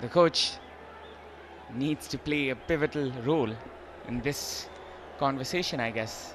The coach needs to play a pivotal role in this conversation, I guess.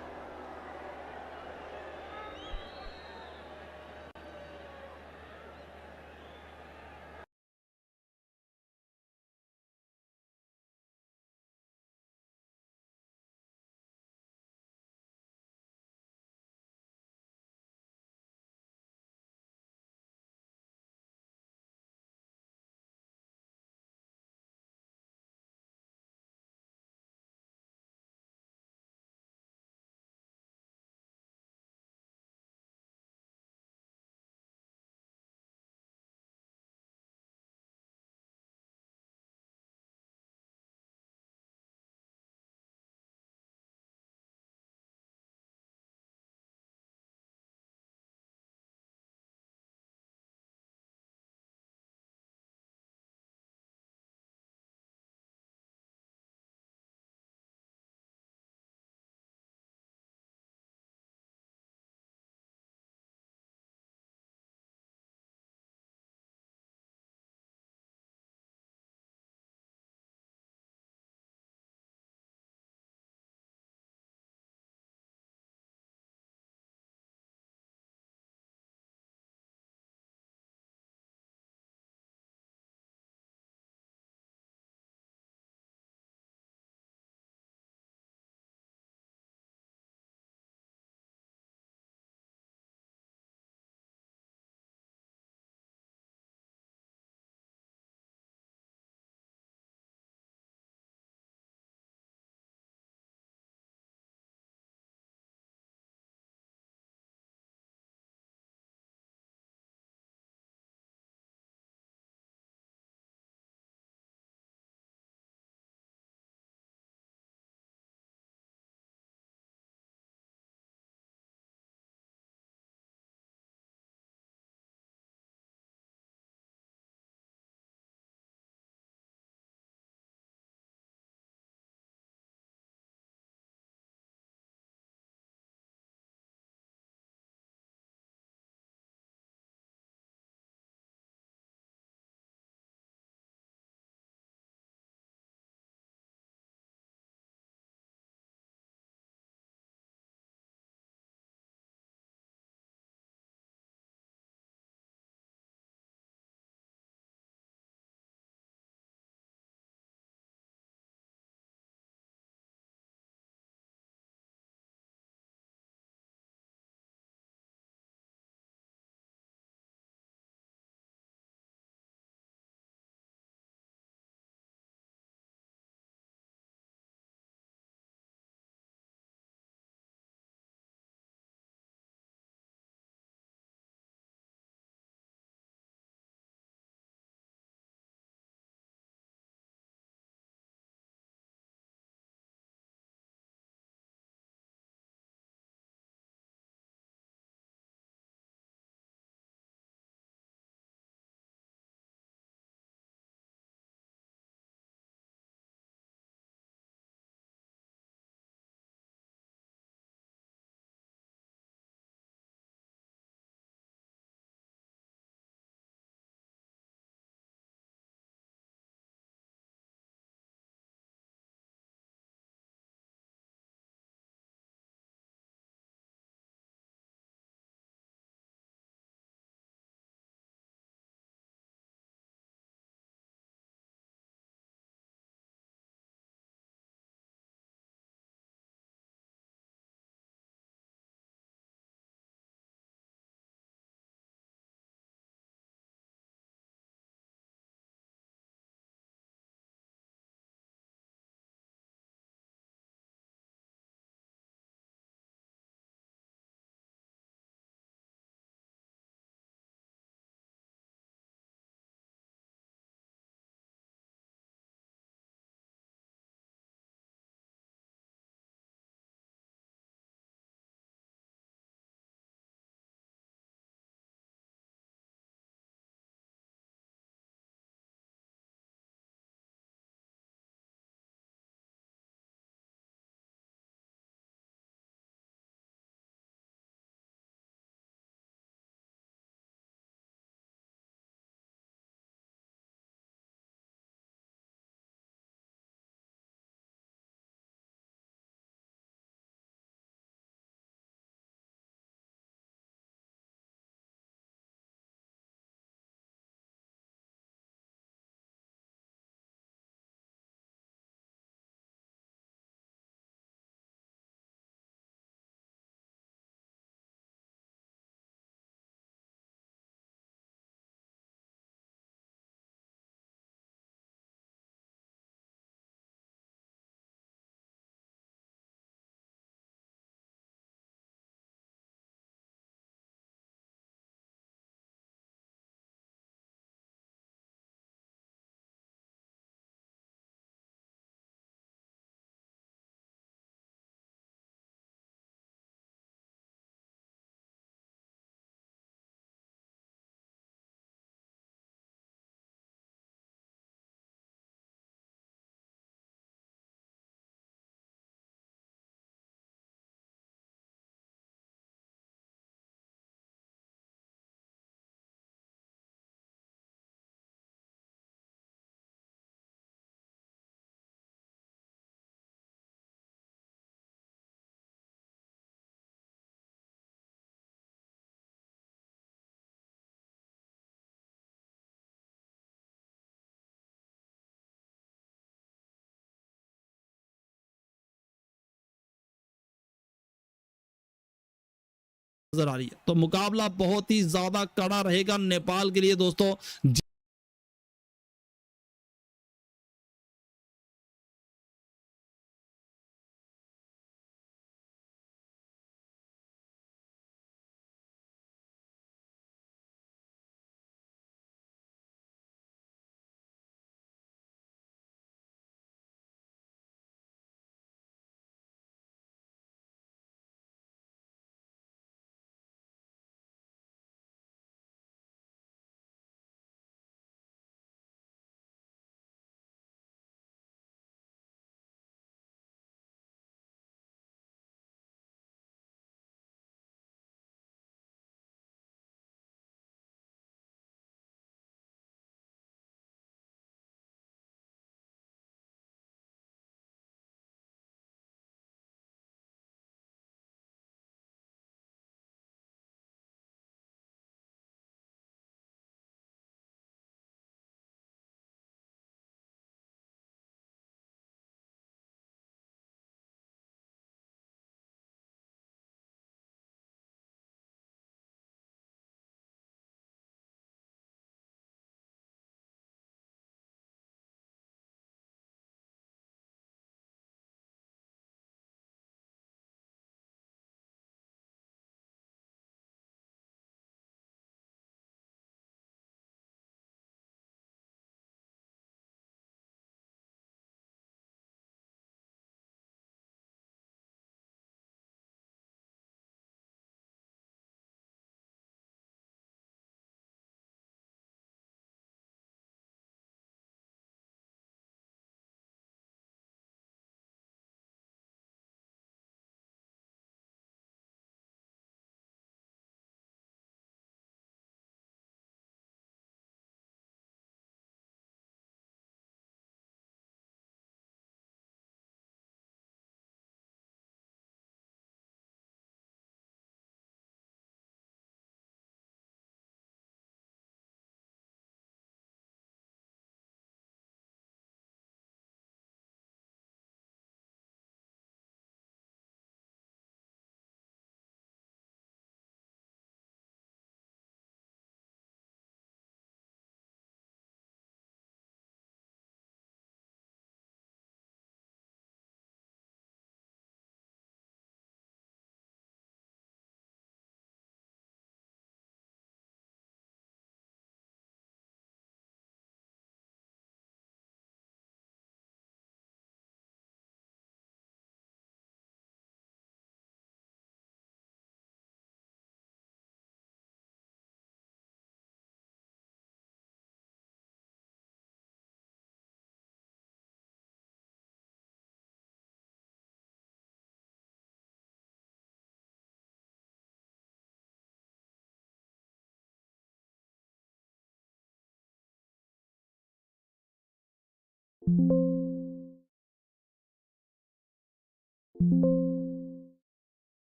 नजर आ रही है। तो मुकाबला बहुत ही ज्यादा कड़ा रहेगा नेपाल के लिए दोस्तों।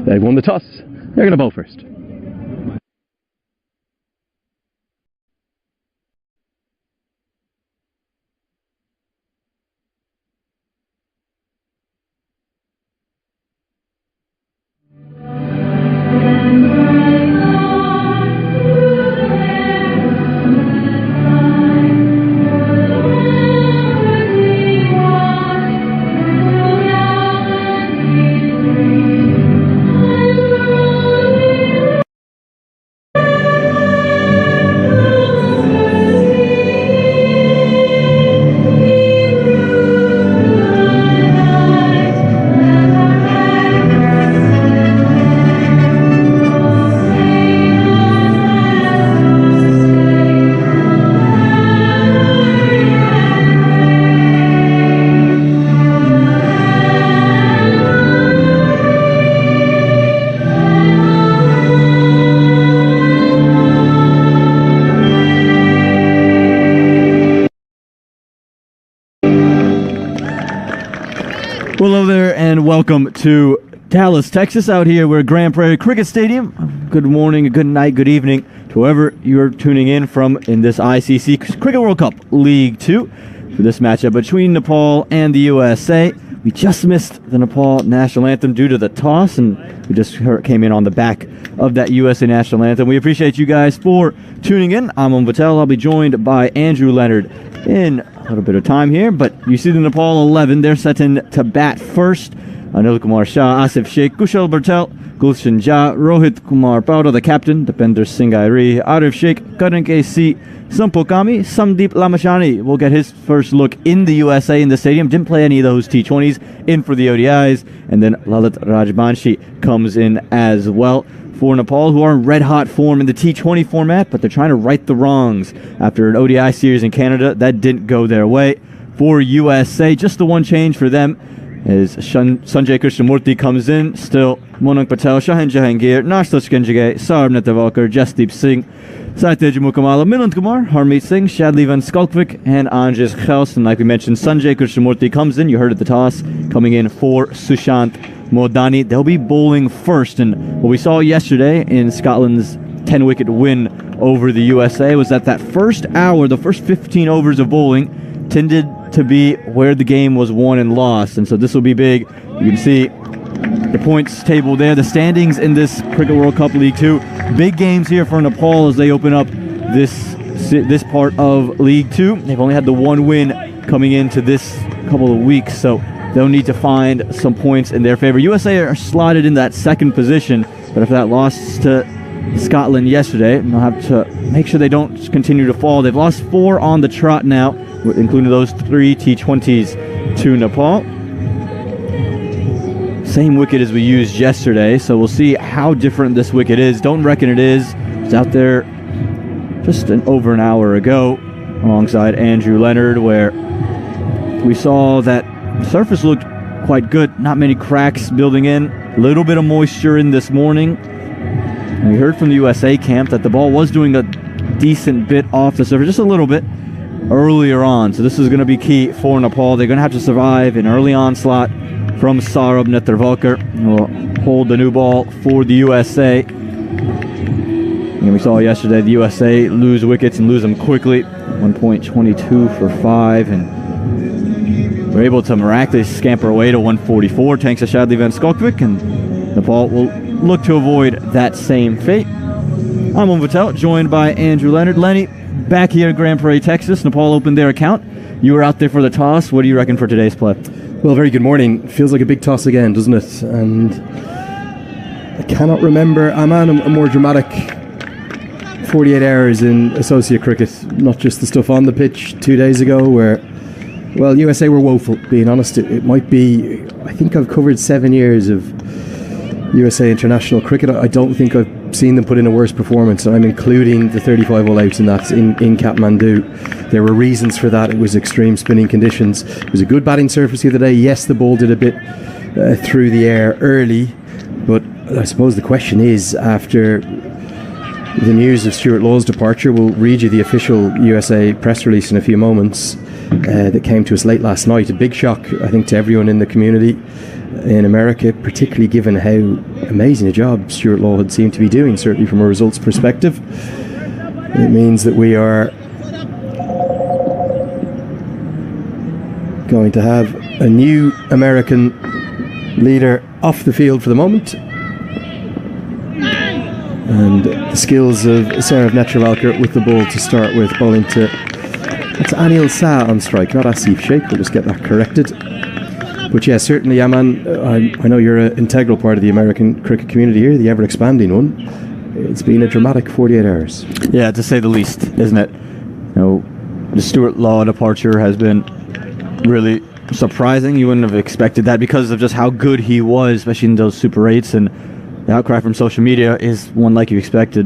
They won the toss. They're going to bowl first. Well, hello there, and welcome to Dallas, Texas. Out here, we're at Grand Prairie Cricket Stadium. Good morning, good night, good evening to whoever you're tuning in from in this ICC Cricket World Cup League 2 for this matchup between Nepal and the USA. We just missed the Nepal national anthem due to the toss, and we just came in on the back of that USA national anthem. We appreciate you guys for tuning in. I'm Om Patel. I'll be joined by Andrew Leonard in a little bit of time here, but you see the Nepal 11. They're set in to bat first. Anil Kumar Shah, Asif Sheikh, Kushal Patel, Gulshan Jha, Rohit Kumar Pauda, the captain, Dipender Singh Airi, Arif Sheikh, Karan KC, Sampokami, Samdeep Lamashani will get his first look in the USA in the stadium. Didn't play any of those T20s, in for the ODIs, and then Lalit Rajbanshi comes in as well for Nepal, who are in red-hot form in the T20 format, but they're trying to right the wrongs after an ODI series in Canada. That didn't go their way. For USA, just the one change for them is Sanjay Krishnamurthy comes in. Still, Monang Patel, Shahin Jahangir, Nashtosh Genjage, Saurabh Netravalkar, Jasdeep Singh, Satyaj Mukamala, Milind Kumar, Harmeet Singh, Shadley Van Skalkvik, and Anjas Khels. And like we mentioned, Sanjay Krishnamurthy comes in. You heard at the toss, coming in for Sushant Modani. They'll be bowling first, and what we saw yesterday in Scotland's 10-wicket win over the USA was that first hour, the first 15 overs of bowling, tended to be where the game was won and lost, and so this will be big. You can see the points table there, the standings in this Cricket World Cup League 2. Big games here for Nepal as they open up this part of League 2. They've only had the one win coming into this couple of weeks, so they'll need to find some points in their favor. USA are slotted in that second position, but if that loss to Scotland yesterday, they'll have to make sure they don't continue to fall. They've lost 4 on the trot now, including those 3 T20s to Nepal. Same wicket as we used yesterday, so we'll see how different this wicket is. Don't reckon it is. It's out there just over an hour ago alongside Andrew Leonard, where we saw that the surface looked quite good. Not many cracks building in. A little bit of moisture in this morning. And we heard from the USA camp that the ball was doing a decent bit off the surface, just a little bit earlier on. So this is going to be key for Nepal. They're going to have to survive an early onslaught from Saurabh Netravalkar, who will hold the new ball for the USA. And we saw yesterday the USA lose wickets and lose them quickly. 1.22 for 5, and we're able to miraculously scamper away to 144 thanks to Shadley Van Skalkvik, and Nepal will look to avoid that same fate. I'm Om Patel, joined by Andrew Leonard. Lenny, back here in Grand Prairie, Texas. Nepal opened their account. You were out there for the toss. What do you reckon for today's play? Well, very good morning. Feels like a big toss again, doesn't it? And I cannot remember a more dramatic 48 hours in associate cricket. Not just the stuff on the pitch 2 days ago where, well, USA were woeful, being honest. It might be, I think I've covered 7 years of USA international cricket. I don't think I've seen them put in a worse performance, and I'm including the 35 all-outs in that in Kathmandu. There were reasons for that. It was extreme spinning conditions. It was a good batting surface the other day. Yes, the ball did a bit through the air early, but I suppose the question is, after the news of Stuart Law's departure, we'll read you the official USA press release in a few moments that came to us late last night. A big shock, I think, to everyone in the community in America, particularly given how amazing a job Stuart Law had seemed to be doing, certainly from a results perspective. It means that we are going to have a new American leader off the field for the moment. And the skills of Sarah Netravalkar with the ball to start with, bowling to, that's Anil Shah on strike, not Asif Sheikh. We'll just get that corrected. But yeah, certainly, Aman, I know you're an integral part of the American cricket community here, the ever-expanding one. It's been a dramatic 48 hours. Yeah, to say the least, isn't it? You know, the Stuart Law departure has been really surprising. You wouldn't have expected that because of just how good he was, especially in those Super 8s, and the outcry from social media is one like you expected,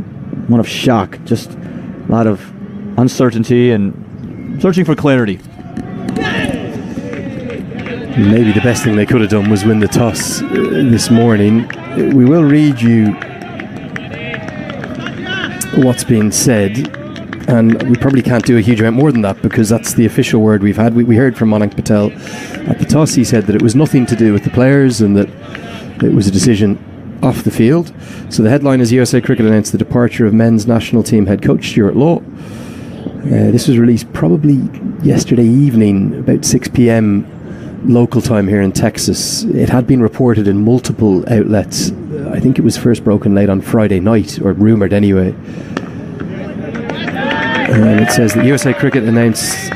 one of shock, just a lot of uncertainty and searching for clarity. Maybe the best thing they could have done was win the toss this morning. We will read you what's being said, and we probably can't do a huge amount more than that because that's the official word we've had. We heard from Manik Patel at the toss. He said that it was nothing to do with the players and that it was a decision off the field. So the headline is USA Cricket announced the departure of men's national team head coach Stuart Law. This was released probably yesterday evening, about 6 p.m. local time here in Texas. It had been reported in multiple outlets. I think it was first broken late on Friday night, or rumoured anyway. And it says that USA Cricket announced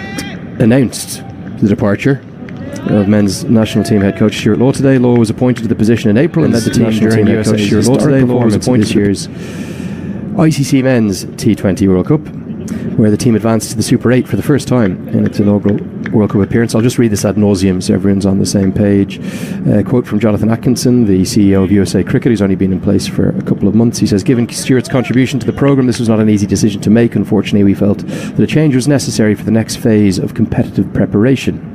the departure of men's national team head coach Stuart Law today. Law was appointed to the position in April and led the team during USA's Stuart Law today. Law was appointed to this year's ICC Men's T20 World Cup, where the team advanced to the Super 8 for the first time in its inaugural World Cup appearance. I'll just read this ad nauseum so everyone's on the same page. Quote from Jonathan Atkinson, the CEO of USA Cricket, who's only been in place for a couple of months. He says, given Stuart's contribution to the programme, this was not an easy decision to make. Unfortunately, we felt that a change was necessary for the next phase of competitive preparation.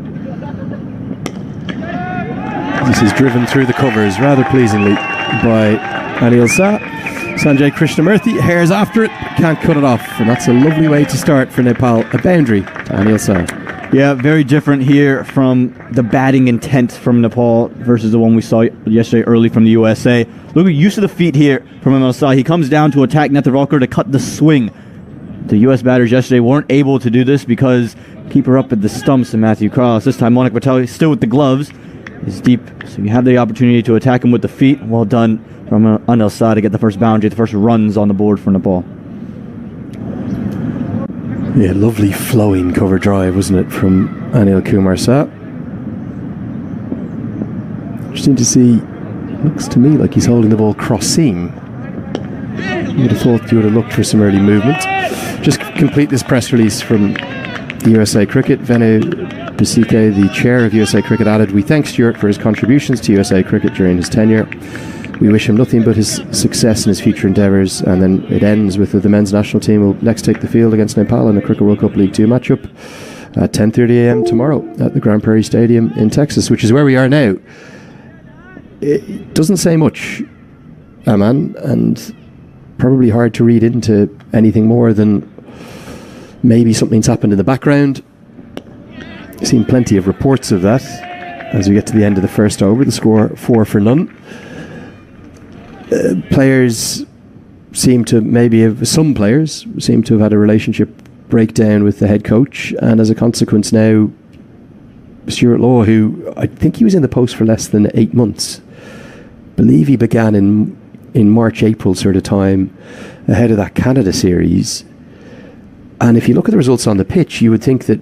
This is driven through the covers rather pleasingly by Anil Shah. Sanjay Krishnamurthy, hairs after it, can't cut it off. And that's a lovely way to start for Nepal. A boundary to Anil Shah. Yeah, very different here from the batting intent from Nepal versus the one we saw yesterday early from the USA. Look at use of the feet here from Anil Shah. He comes down to attack Netravalkar to cut the swing. The US batters yesterday weren't able to do this because keeper up at the stumps and Matthew Cross. This time Manik Patel still with the gloves. Is deep, so you have the opportunity to attack him with the feet. Well done from Anil Shah to get the first boundary, the first runs on the board for Nepal. Yeah, lovely flowing cover drive, wasn't it, from Anil Kumar Shah. Interesting to see. Looks to me like he's holding the ball cross seam. You would have thought you would have looked for some early movement. Just complete this press release from USA Cricket. Venu Basike, the chair of USA Cricket, added, "We thank Stuart for his contributions to USA Cricket during his tenure. We wish him nothing but his success in his future endeavours." And then it ends with the men's national team will next take the field against Nepal in the Cricket World Cup League 2 matchup at 10:30 a.m. tomorrow at the Grand Prairie Stadium in Texas, which is where we are now. It doesn't say much, Aman, and probably hard to read into anything more than maybe something's happened in the background. Seen plenty of reports of that as we get to the end of the first over. The score 4-0. Players seem to some players seem to have had a relationship breakdown with the head coach, and as a consequence now Stuart Law, who I think he was in the post for less than 8 months, believe he began in March, April sort of time ahead of that Canada series. And if you look at the results on the pitch, you would think that,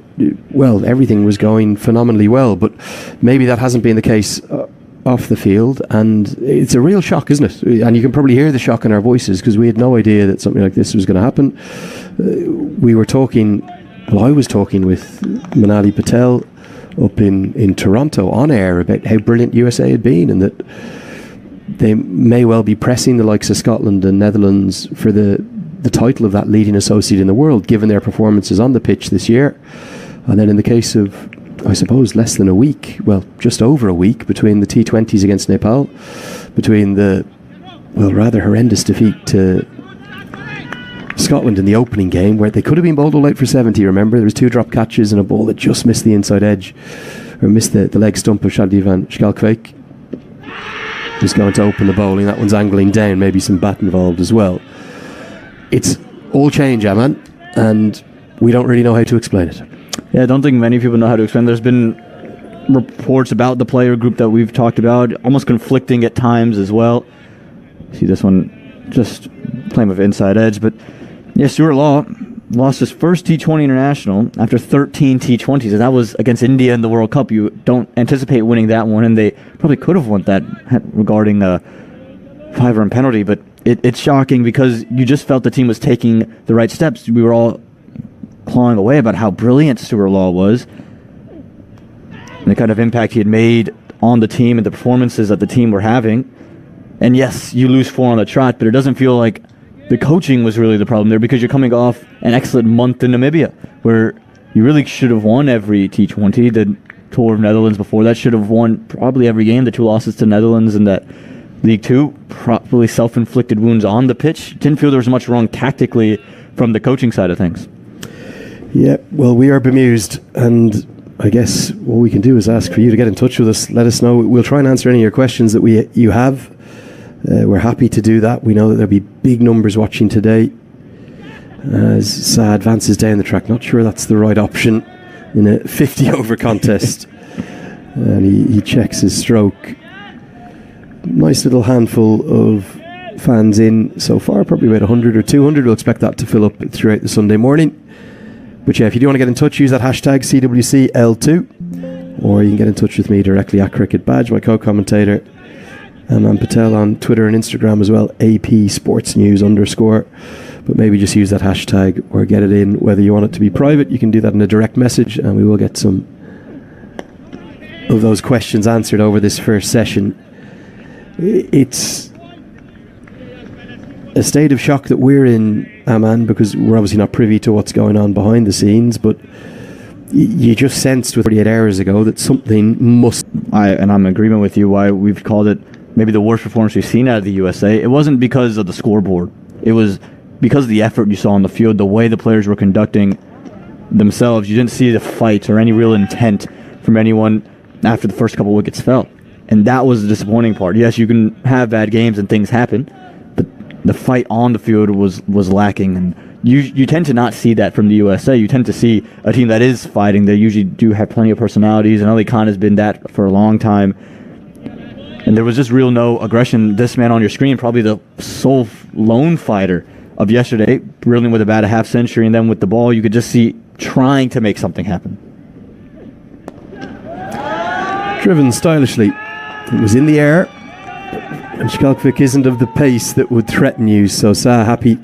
well, everything was going phenomenally well, but maybe that hasn't been the case off the field, and it's a real shock, isn't it? And you can probably hear the shock in our voices because we had no idea that something like this was going to happen. I was talking with Manali Patel up in Toronto on air about how brilliant USA had been and that they may well be pressing the likes of Scotland and Netherlands for the title of that leading associate in the world, given their performances on the pitch this year. And then in the case of, I suppose, less than a week, well, just over a week between the T20s against Nepal, between the well, rather horrendous defeat to Scotland in the opening game, where they could have been bowled all out for 70. Remember, there was 2 drop catches and a ball that just missed the inside edge, or missed the leg stump of Shadi van Schalkwijk, who's going to open the bowling. That one's angling down, maybe some bat involved as well. It's all change, Aman, and we don't really know how to explain it. Yeah, I don't think many people know how to explain. There's been reports about the player group that we've talked about, almost conflicting at times as well. See this one just playing with inside edge, but yeah, Stuart Law lost his first T20 international after 13 T20s, and that was against India in the World Cup. You don't anticipate winning that one, and they probably could have won that regarding a 5-run penalty, but it's shocking because you just felt the team was taking the right steps. We were all clawing away about how brilliant Stuart Law was and the kind of impact he had made on the team and the performances that the team were having. And yes, you lose 4 on the trot, but it doesn't feel like the coaching was really the problem there, because you're coming off an excellent month in Namibia where you really should have won every T20. The Tour of Netherlands before that should have won probably every game. The 2 losses to Netherlands in that League 2, probably self-inflicted wounds on the pitch. Didn't feel there was much wrong tactically from the coaching side of things. Yeah, well, we are bemused, and I guess what we can do is ask for you to get in touch with us. Let us know. We'll try and answer any of your questions that you have. We're happy to do that. We know that there'll be big numbers watching today as Sa advances down the track. Not sure that's the right option in a 50-over contest. And he checks his stroke. Nice little handful of fans in so far, probably about 100 or 200. We'll expect that to fill up throughout the Sunday morning. But yeah, if you do want to get in touch, use that hashtag CWCL2, or you can get in touch with me directly at Cricket Badge, my co-commentator, Aman Patel on Twitter and Instagram as well, AP Sports News _. But maybe just use that hashtag or get it in. Whether you want it to be private, you can do that in a direct message, and we will get some of those questions answered over this first session. It's a state of shock that we're in, Aman, because we're obviously not privy to what's going on behind the scenes, but you just sensed with 48 hours ago that something must... And I'm in agreement with you why we've called it maybe the worst performance we've seen out of the USA. It wasn't because of the scoreboard. It was because of the effort you saw on the field, the way the players were conducting themselves. You didn't see the fight or any real intent from anyone after the first couple wickets fell. And that was the disappointing part. Yes, you can have bad games and things happen, but the fight on the field was lacking. And you tend to not see that from the USA. You tend to see a team that is fighting. They usually do have plenty of personalities, and Ali Khan has been that for a long time. And there was just real no aggression. This man on your screen, probably the sole lone fighter of yesterday, brilliant with about a half century, and then with the ball, you could just see trying to make something happen. Driven stylishly. It was in the air, and Schalkwijk isn't of the pace that would threaten you, so Sa happy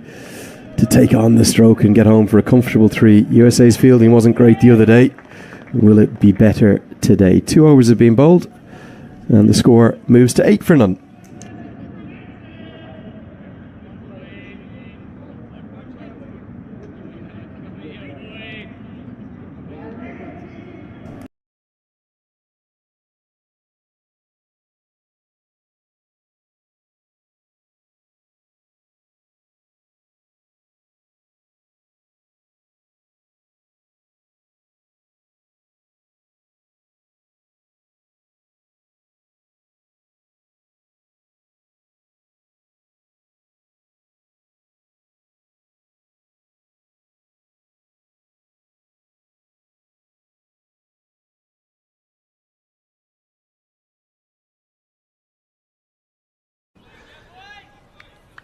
to take on the stroke and get home for a comfortable 3. USA's fielding wasn't great the other day. Will it be better today? 2 overs have been bowled, and the score moves to 8 for none.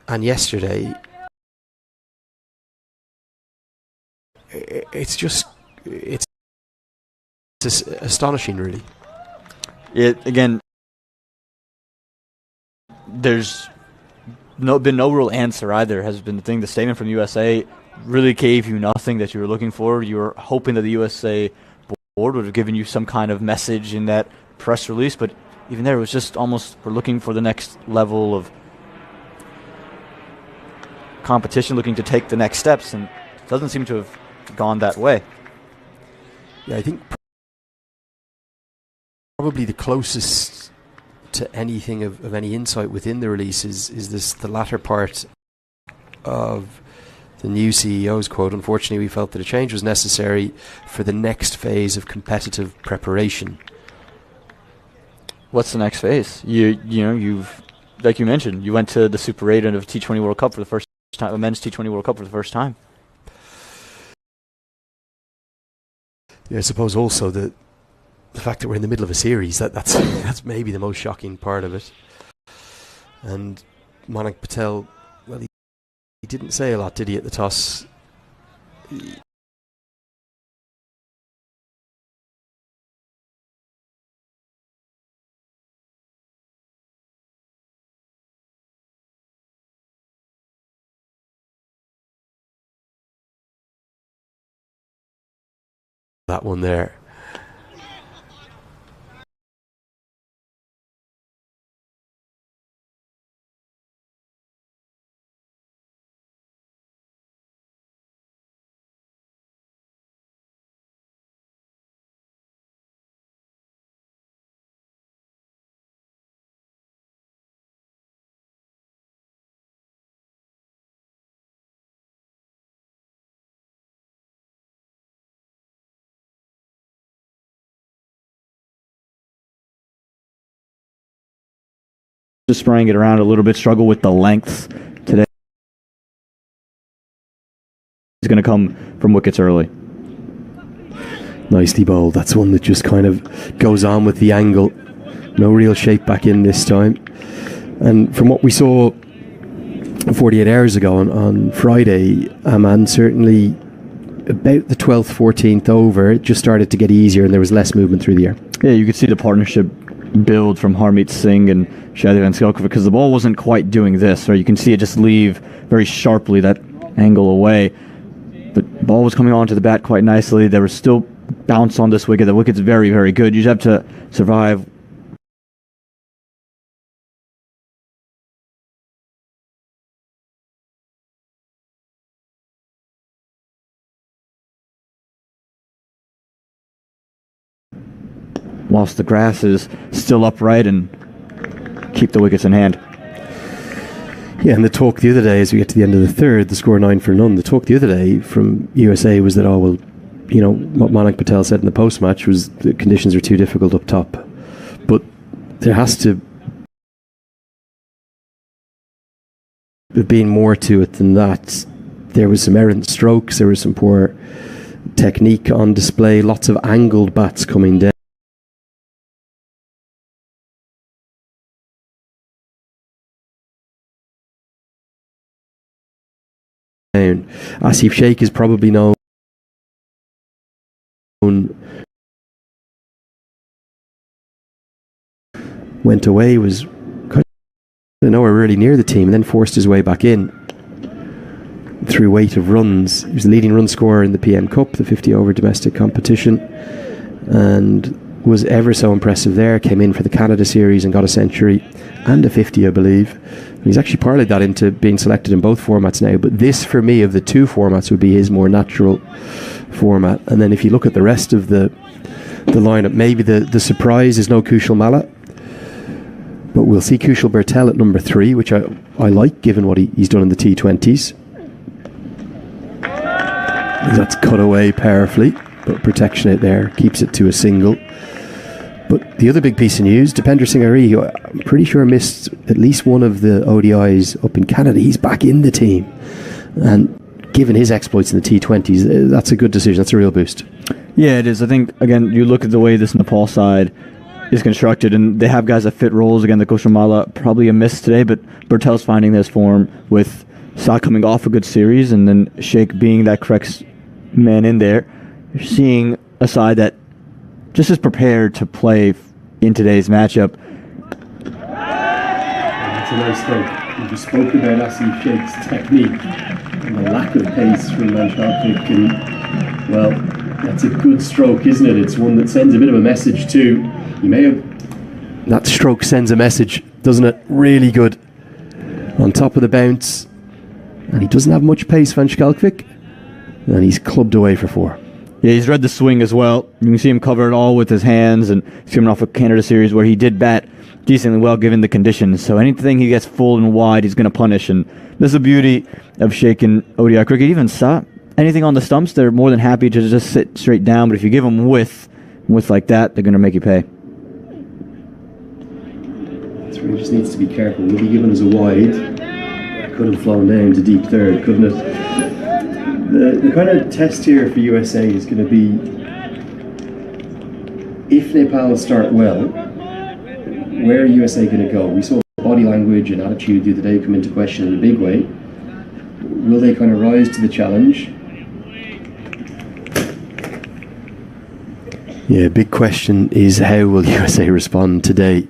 And yesterday, it's astonishing, really. Again, there's been no real answer either, has been the thing. The statement from the USA really gave you nothing that you were looking for. You were hoping that the USA board would have given you some kind of message in that press release, but even there, it was just almost, we're looking for the next level of competition, looking to take the next steps, and it doesn't seem to have gone that way. Yeah, I think probably the closest to anything of any insight within the release is this the latter part of the new CEO's quote. Unfortunately, we felt that a change was necessary for the next phase of competitive preparation. What's the next phase? You've like you mentioned, you went to the Super 8 of T20 World Cup for the first time, a men's T20 World Cup for the first time. Yeah, I suppose also the fact that we're in the middle of a series, that's maybe the most shocking part of it. And Manik Patel, well, he didn't say a lot, did he, at the toss? That one there. Just spraying it around a little bit, struggle with the length today. He's going to come from wickets early. Nicely bowled. That's one that just kind of goes on with the angle. No real shape back in this time. And from what we saw 48 hours ago on Friday, Aman, certainly about the 12th, 14th over, it just started to get easier and there was less movement through the air. Yeah, you could see the partnership build from Harmeet Singh and Shadi Van Skelker because the ball wasn't quite doing this, right? You can see it just leave very sharply that angle away. But the ball was coming onto the bat quite nicely. There was still bounce on this wicket. The wicket's very, very good. You just have to survive. Whilst the grass is still upright and keep the wickets in hand. Yeah, and the talk the other day, as we get to the end of the third, the score 9-0, the talk the other day from USA was that, what Manik Patel said in the post-match was the conditions are too difficult up top. But there has to have been more to it than that. There was some errant strokes, there was some poor technique on display, lots of angled bats coming down. Asif Sheikh is probably known went away, was kind of nowhere really near the team, and then forced his way back in through weight of runs. He was the leading run scorer in the PM Cup, the 50 over domestic competition, and was ever so impressive there. Came in for the Canada series and got a century and a 50, I believe. And he's actually parlayed that into being selected in both formats now, but this for me of the two formats would be his more natural format. And then if you look at the rest of the lineup, maybe the surprise is no Kushal Malla, but we'll see Kushal Bertel at number 3, which I like given what he's done in the T20s. That's cut away powerfully, but protection out there keeps it to a single. But the other big piece of news, Dipender Singh Ari, who I'm pretty sure missed at least one of the ODIs up in Canada, he's back in the team. And given his exploits in the T20s, that's a good decision. That's a real boost. Yeah, it is. I think, again, you look at the way this Nepal side is constructed, and they have guys that fit roles. Again, the Kushal Malla, probably a miss today, but Bertel's finding this form with Sa coming off a good series, and then Sheikh being that correct man in there. You're seeing a side that just is prepared to play in today's matchup. That's a nice thing. You just spoke about Asif Sheikh's technique and the lack of pace from Manshalvik, and well, that's a good stroke, isn't it? It's one that sends a bit of a message too. You may have... That stroke sends a message, doesn't it? Really good. On top of the bounce, and he doesn't have much pace, Van Schalkvik, and he's clubbed away for 4. Yeah, he's read the swing as well. You can see him cover it all with his hands, and he's coming off a Canada series where he did bat decently well given the conditions. So anything he gets full and wide, he's going to punish. And this is the beauty of shaking ODI cricket. Even saw anything on the stumps, they're more than happy to just sit straight down. But if you give them width like that, they're going to make you pay. So he just needs to be careful. Will be given as a wide. That could have flown down to deep third, couldn't it? The kind of test here for USA is going to be, if Nepal start well, where are USA going to go? We saw body language and attitude the other day come into question in a big way. Will they kind of rise to the challenge? Yeah, big question is how will USA respond today?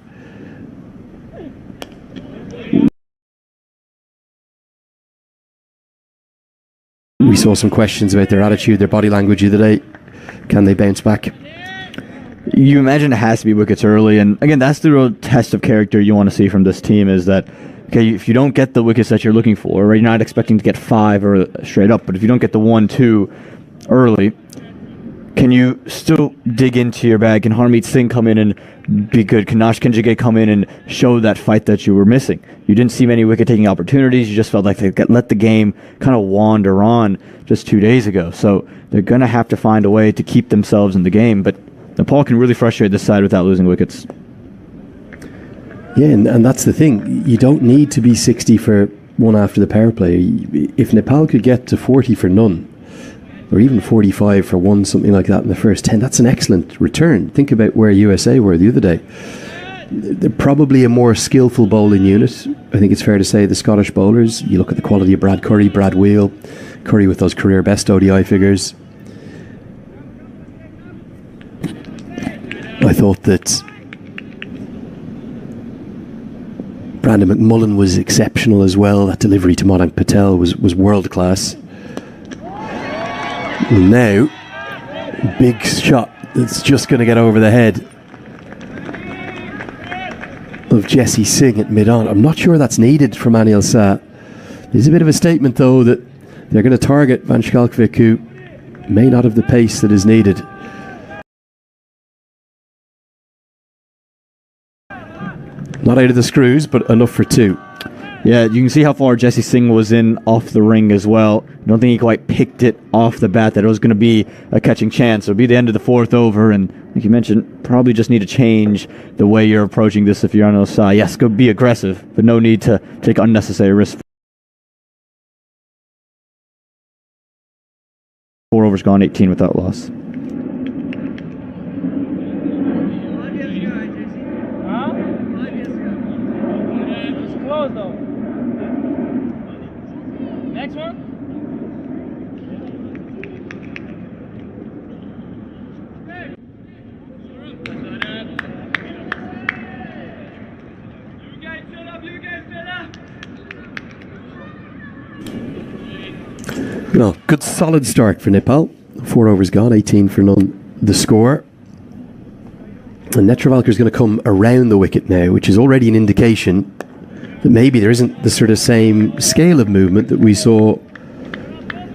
We saw some questions about their attitude, their body language the other day. Can they bounce back? You imagine it has to be wickets early, and again, that's the real test of character you want to see from this team, is that, okay, if you don't get the wickets that you're looking for, right, you're not expecting to get 5 or straight up, but if you don't get the 1-2 early, can you still dig into your bag? Can Harmeet Singh come in and be good? Can Nash Kinjige come in and show that fight that you were missing? You didn't see many wicket-taking opportunities. You just felt like they let the game kind of wander on just 2 days ago. So they're going to have to find a way to keep themselves in the game. But Nepal can really frustrate this side without losing wickets. Yeah, and that's the thing. You don't need to be 60 for one after the power play. If Nepal could get to 40 for none, or even 45 for one, something like that in the first 10, that's an excellent return. Think about where USA were the other day. They're probably a more skillful bowling unit. I think it's fair to say the Scottish bowlers, you look at the quality of Brad Curry, Brad Wheel, Curry with those career best ODI figures. I thought that Brandon McMullen was exceptional as well. That delivery to Madank Patel was world class. And now, big shot that's just going to get over the head of Jesse Singh at mid-on. I'm not sure that's needed from Anil Shah. There's a bit of a statement, though, that they're going to target Van Schalkwyk, who may not have the pace that is needed. Not out of the screws, but enough for 2. Yeah, you can see how far Jesse Singh was in off the ring as well. I don't think he quite picked it off the bat that it was going to be a catching chance. It'll be the end of the 4th over, and like you mentioned, probably just need to change the way you're approaching this if you're on the side. Yes, go be aggressive, but no need to take unnecessary risks. 4 overs gone, 18 without loss. Next one. Well, good solid start for Nepal. 4 overs gone, 18 for none. The score. And Netravalkar's going to come around the wicket now, which is already an indication that maybe there isn't the sort of same scale of movement that we saw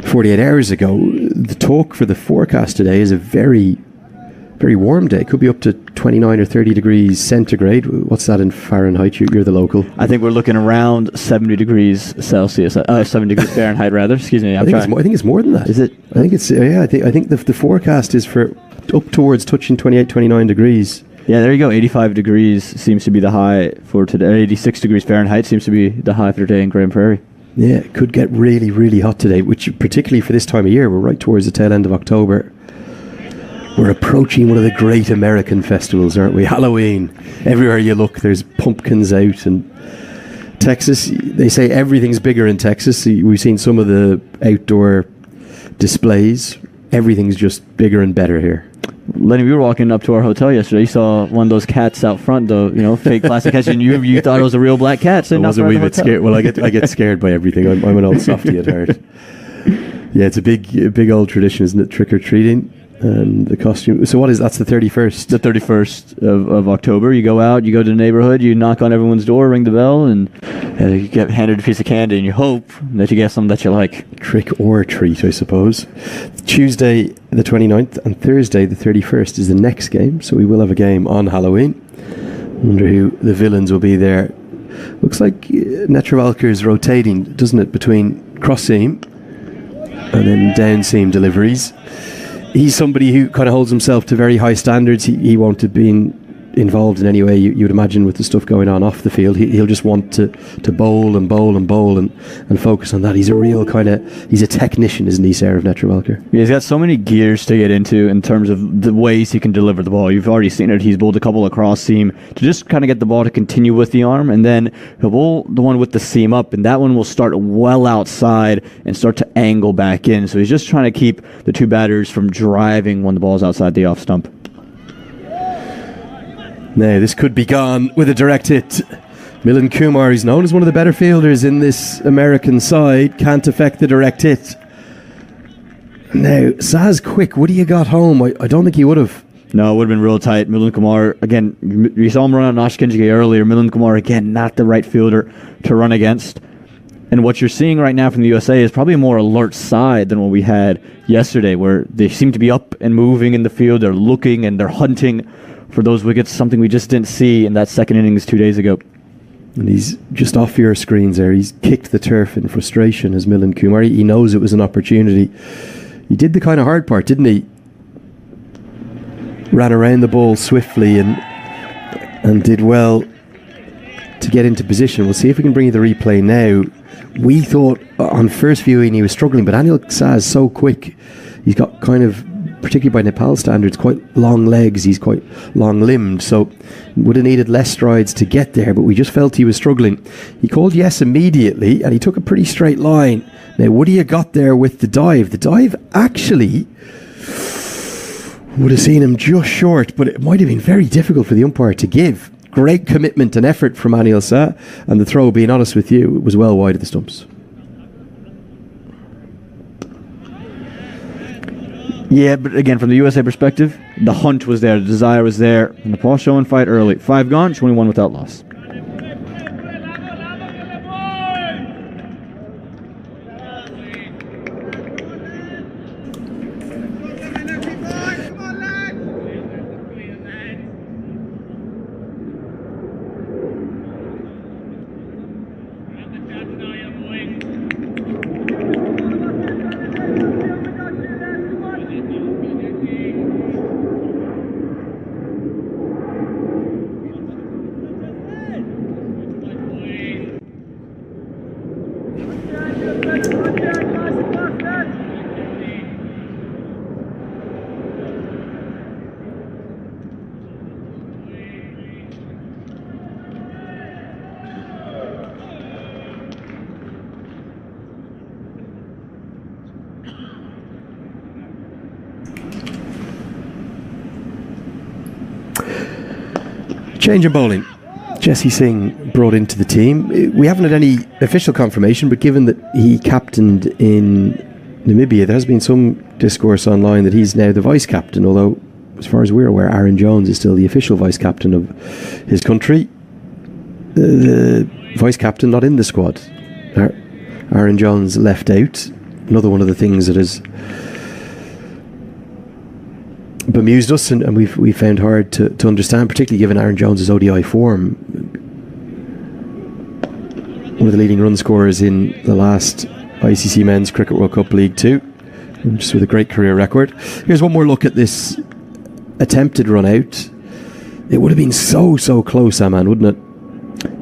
48 hours ago. The talk for the forecast today is a very, very warm day. It could be up to 29 or 30 degrees centigrade. What's that in Fahrenheit? You're the local. I think we're looking around 70 degrees Celsius, 70 degrees Fahrenheit rather. Excuse me. I think it's more than that. Is it? I think it's I think the forecast is for up towards touching 28, 29 degrees. Yeah, there you go. 85 degrees seems to be the high for today. 86 degrees Fahrenheit seems to be the high for today in Grand Prairie. Yeah, it could get really, really hot today, which particularly for this time of year, we're right towards the tail end of October. We're approaching one of the great American festivals, aren't we? Halloween. Everywhere you look, there's pumpkins out. And Texas, they say everything's bigger in Texas. We've seen some of the outdoor displays. Everything's just bigger and better here. Lenny, we were walking up to our hotel yesterday. You saw one of those cats out front, the fake plastic cats, and you thought it was a real black cat. I was a wee bit scared. Well, I get scared by everything. I'm an old softy at heart. Yeah, it's a big old tradition, isn't it? Trick or treating. And the costume. So what is that's the 31st? The 31st of October. You go out, you go to the neighborhood, you knock on everyone's door, ring the bell, and you get handed a piece of candy, and you hope that you get something that you like. Trick or treat, I suppose. Tuesday the 29th and Thursday the 31st is the next game, so we will have a game on Halloween. Wonder who the villains will be there. Looks like Netravalker is rotating, doesn't it, between cross seam and then down seam deliveries. He's somebody who kind of holds himself to very high standards. He won't have been involved in any way you would imagine with the stuff going on off the field. He'll just want to bowl and bowl and bowl and focus on that. He's a real he's a technician, isn't he, Sarah Netravalker? Yeah, he's got so many gears to get into in terms of the ways he can deliver the ball. You've already seen it. He's bowled a couple of cross seam to just kind of get the ball to continue with the arm, and then he'll bowl the one with the seam up, and that one will start well outside and start to angle back in. So he's just trying to keep the two batters from driving when the ball's outside the off stump. Now, this could be gone with a direct hit. Milan Kumar is known as one of the better fielders in this American side. Can't affect the direct hit. Now, Saz quick. Would he have got home? I don't think he would have. No, it would have been real tight. Milan Kumar, again, you saw him run on Nash Kinjige earlier. Milan Kumar, again, not the right fielder to run against. And what you're seeing right now from the USA is probably a more alert side than what we had yesterday, where they seem to be up and moving in the field. They're looking and they're hunting for those wickets, something we just didn't see in that second innings 2 days ago. And he's just off your screens there. He's kicked the turf in frustration as Milan Kumar. He knows it was an opportunity. He did the kind of hard part, didn't he? Ran around the ball swiftly and did well to get into position. We'll see if we can bring you the replay now. We thought on first viewing he was struggling, but Anil Saz is so quick. He's got kind of, particularly by Nepal standards, quite long legs. He's quite long-limbed, so would have needed less strides to get there, but we just felt he was struggling. He called yes immediately, and he took a pretty straight line. Now, would he have got there with the dive? The dive actually would have seen him just short, but it might have been very difficult for the umpire to give. Great commitment and effort from Anil Saz, and the throw, being honest with you, was well wide of the stumps. Yeah, but again, from the USA perspective, the hunt was there, the desire was there, and the Nepal showing fight early. 5 gone, 21 without loss. Change in bowling. Jesse Singh brought into the team. We haven't had any official confirmation, but given that he captained in Namibia, there has been some discourse online that he's now the vice captain, although as far as we're aware, Aaron Jones is still the official vice captain of his country. The vice captain not in the squad. Aaron Jones left out. Another one of the things that has bemused us and we've found hard to understand, particularly given Aaron Jones's ODI form. One of the leading run scorers in the last ICC Men's Cricket World Cup League 2, just with a great career record. Here's one more look at this attempted run out. It would have been so close, Aman, wouldn't it?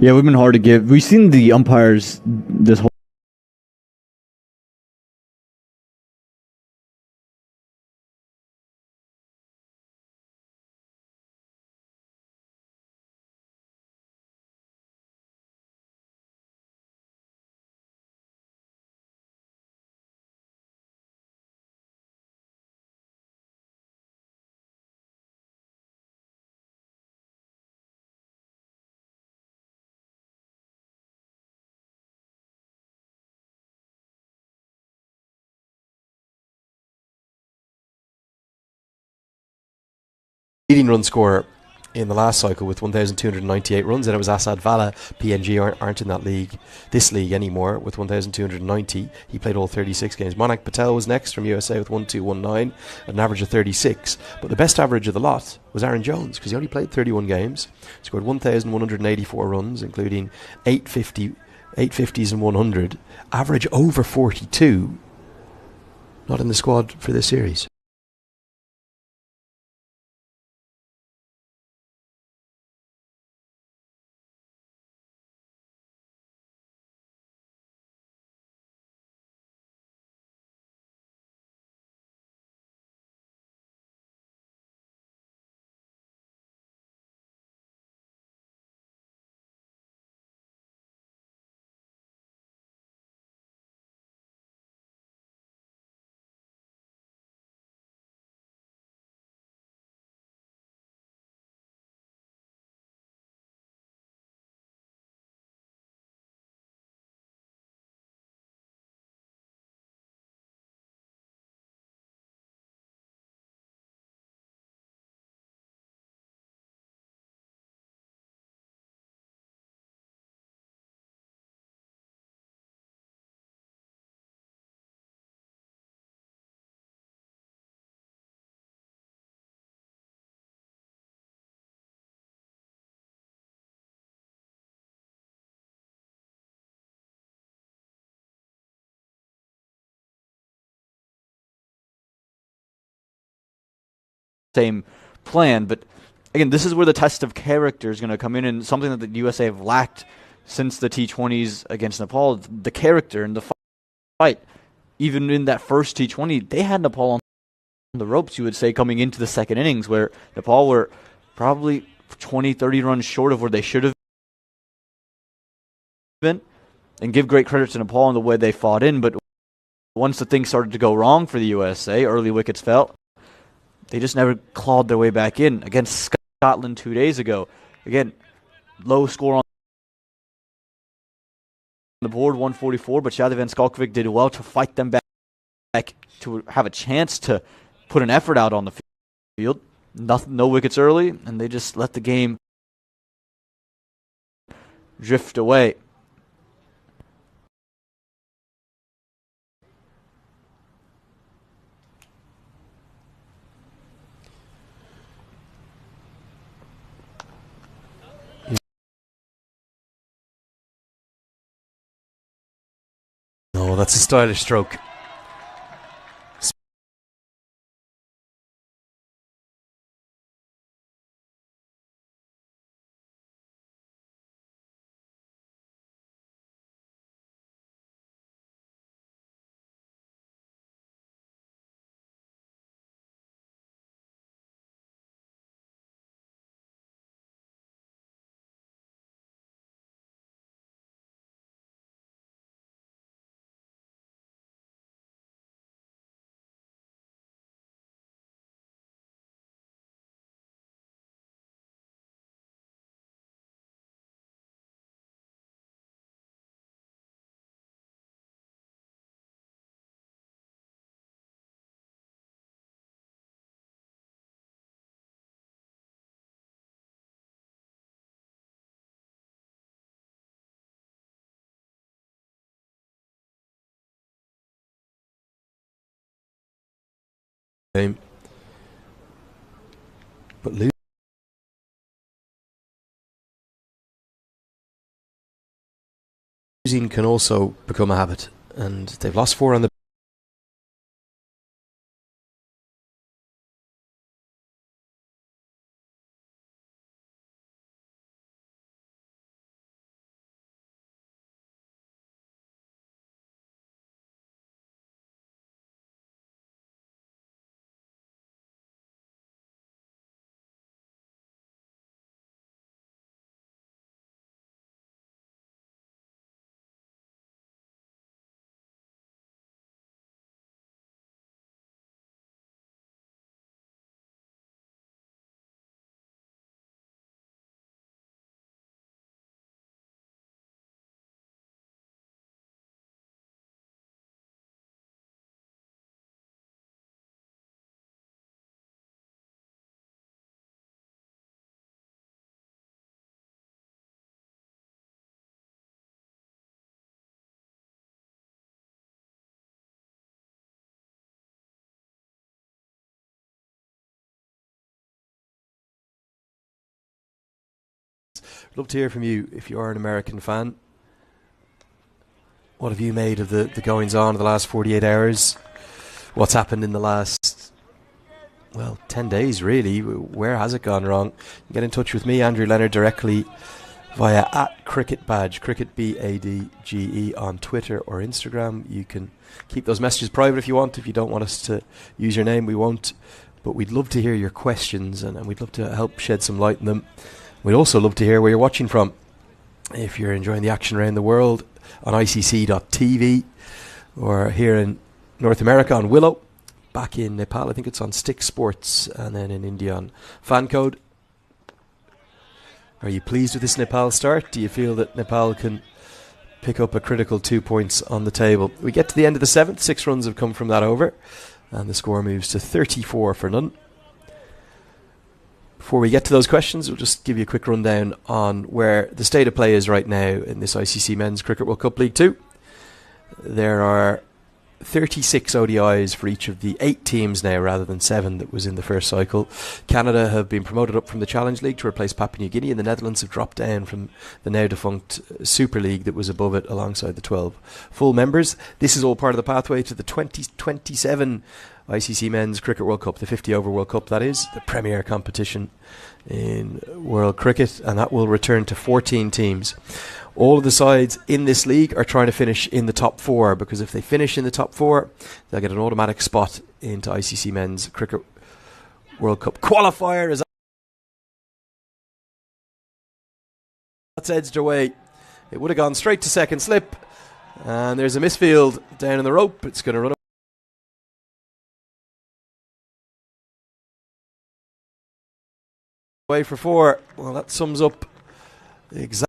Yeah, it would have been hard to give. We've seen the umpires this whole leading run scorer in the last cycle with 1,298 runs, and it was Asad Vala. PNG aren't in that league, this league anymore, with 1,290. He played all 36 games. Monak Patel was next from USA with 1,219, an average of 36. But the best average of the lot was Aaron Jones, because he only played 31 games, scored 1,184 runs, including 850s and 100. Average over 42. Not in the squad for this series. Same plan, but again, this is where the test of character is going to come in, and something that the USA have lacked since the T20s against Nepal, the character and the fight. Even in that first T20, they had Nepal on the ropes, you would say, coming into the second innings, where Nepal were probably 20, 30 runs short of where they should have been. And give great credit to Nepal in the way they fought in, but once the things started to go wrong for the USA, early wickets fell, they just never clawed their way back in. Against Scotland 2 days ago, again, low score on the board, 144, but Shadi van Skalkovic did well to fight them back to have a chance to put an effort out on the field. No wickets early, and they just let the game drift away. No, that's a stylish stroke. But losing can also become a habit, and they've lost 4 on the I'd love to hear from you if you are an American fan. What have you made of the goings-on of the last 48 hours? What's happened in the last, 10 days, really? Where has it gone wrong? Get in touch with me, Andrew Leonard, directly via @CricketBadge, Cricket BADGE, on Twitter or Instagram. You can keep those messages private if you want. If you don't want us to use your name, we won't. But we'd love to hear your questions, and we'd love to help shed some light on them. We'd also love to hear where you're watching from. If you're enjoying the action around the world on ICC.tv, or here in North America on Willow, back in Nepal I think it's on Stick Sports, and then in India on Fancode. Are you pleased with this Nepal start? Do you feel that Nepal can pick up a critical 2 points on the table? We get to the end of the 7th, 6 runs have come from that over, and the score moves to 34 for none. Before we get to those questions, we'll just give you a quick rundown on where the state of play is right now in this ICC Men's Cricket World Cup League 2. There are 36 ODIs for each of the 8 teams now, rather than 7 that was in the first cycle. Canada have been promoted up from the Challenge League to replace Papua New Guinea, and the Netherlands have dropped down from the now defunct Super League that was above it, alongside the 12 full members. This is all part of the pathway to the 2027 ICC Men's Cricket World Cup, the 50 over World Cup, that is, the premier competition in world cricket, and that will return to 14 teams. All of the sides in this league are trying to finish in the top 4, because if they finish in the top 4, they'll get an automatic spot into ICC Men's Cricket World Cup qualifier. As that's edged away, it would have gone straight to second slip, and there's a misfield down in the rope. It's going to run away for 4. Well, that sums up exactly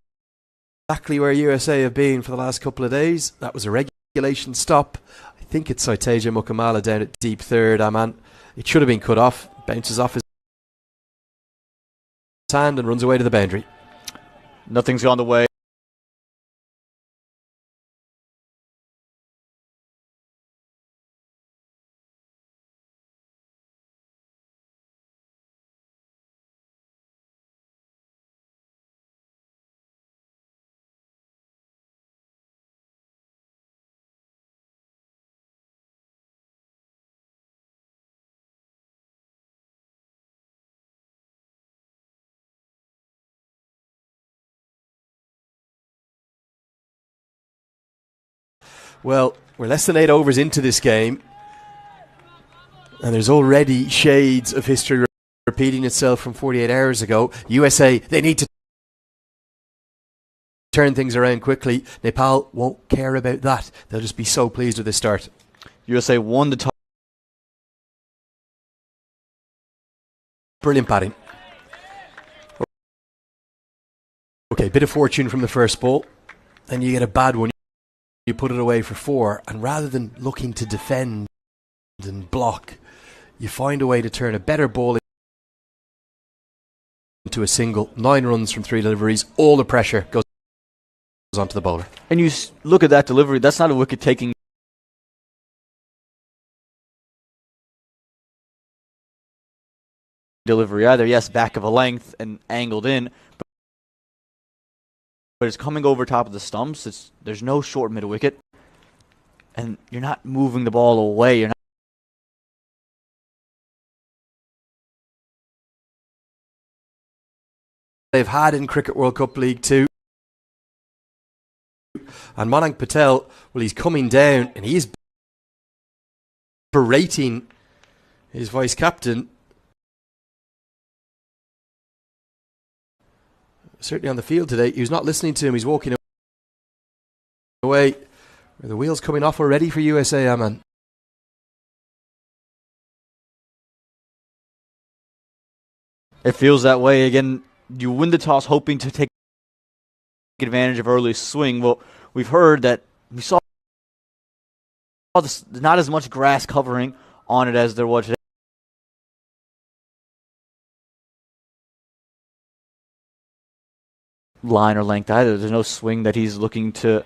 where USA have been for the last couple of days. That was a regulation stop. I think it's Saiteja Mukamala down at deep third. Aman, it should have been cut off. Bounces off his hand and runs away to the boundary. Nothing's gone the way Well, we're less than 8 overs into this game, and there's already shades of history repeating itself from 48 hours ago. USA, they need to turn things around quickly. Nepal won't care about that. They'll just be so pleased with this start. USA won the top. Brilliant batting. Okay, bit of fortune from the first ball. Then you get a bad one. You put it away for 4, and rather than looking to defend and block, you find a way to turn a better ball into a single. 9 runs from 3 deliveries. All the pressure goes onto the bowler. And you look at that delivery, that's not a wicket taking delivery either. Yes, back of a length and angled in, but it's coming over top of the stumps. There's no short mid wicket, and you're not moving the ball away. You're not. They've had in Cricket World Cup League 2. And Manan Patel, well, he's coming down and he is berating his vice captain. Certainly on the field today, he was not listening to him. He's walking away. Are the wheels coming off already for USA, Aman? It feels that way. Again, you win the toss hoping to take advantage of early swing. Well, we've heard that we saw this, not as much grass covering on it as there was today. Line or length either. There's no swing that he's looking to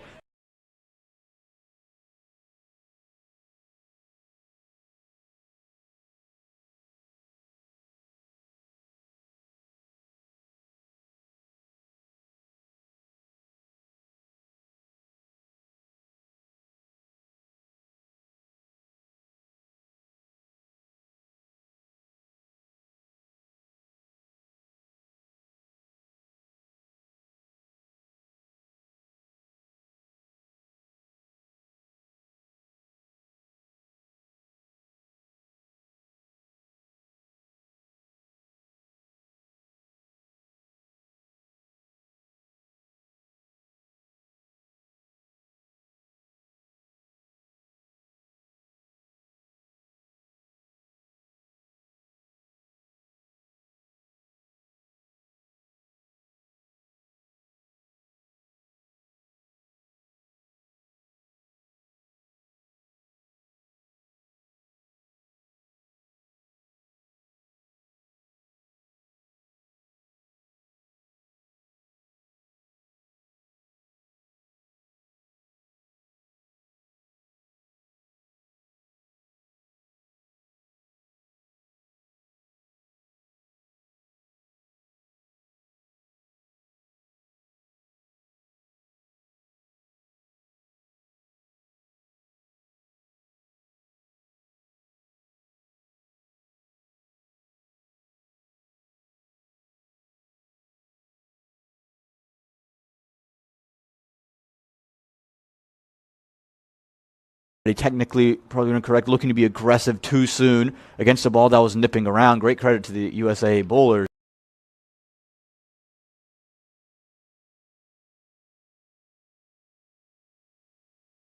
technically probably incorrect, looking to be aggressive too soon against a ball that was nipping around. Great credit to the USA bowlers.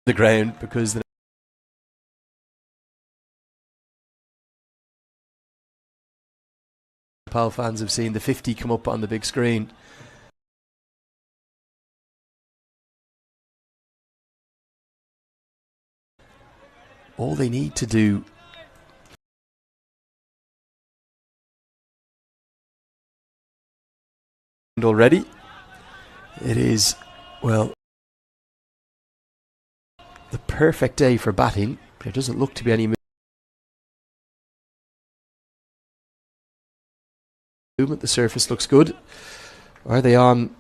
The ground, because the Nepal fans have seen the 50 come up on the big screen. All they need to do already, it is, well, the perfect day for batting. There doesn't look to be any movement. The surface looks good. Are they on